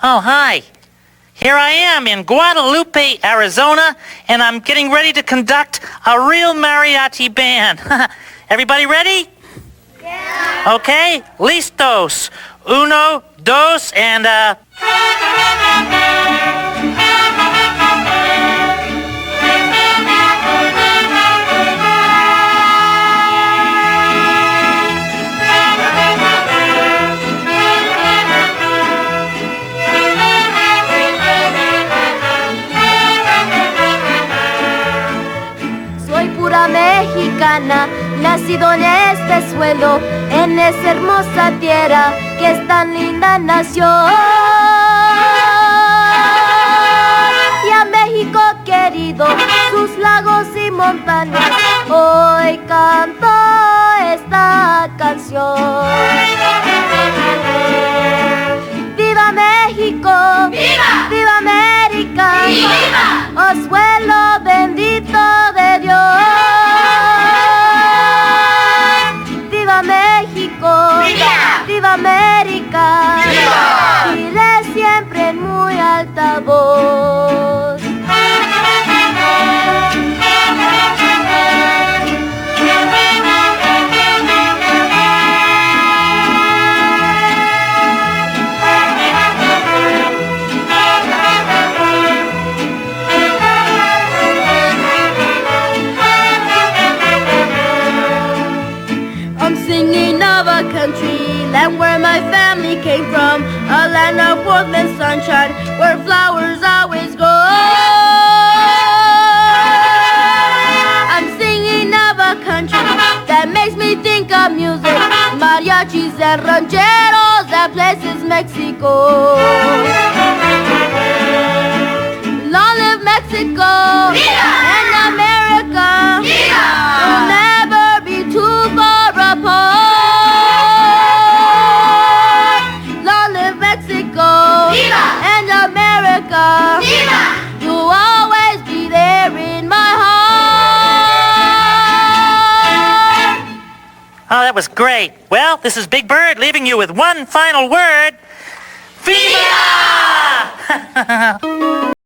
Oh, hi. Here I am in Guadalupe, Arizona, and I'm getting ready to conduct a real mariachi band. Everybody ready? Yeah. Okay, listos. Uno, dos, and Soy pura mexicana, nacido en este suelo, en esa hermosa tierra que es tan linda nació. Y a México querido, sus lagos y montañas, hoy canto esta canción. ¡Viva México! ¡Viva! ¡Viva América! ¡Viva! ¡Oh suelo bendito de Dios! ¡Viva México! ¡Viva! ¡Viva América! ¡Viva! Dile siempre en muy alta voz. Country, land where my family came from, a land of warmth and sunshine, where flowers always grow. I'm singing of a country that makes me think of music, mariachis and rancheros, that place is Mexico. Long live Mexico! Viva! And America! Viva! We'll never be too far apart. Viva! And America! Viva! You'll always be there in my heart. Oh, that was great. Well, this is Big Bird leaving you with one final word. Viva!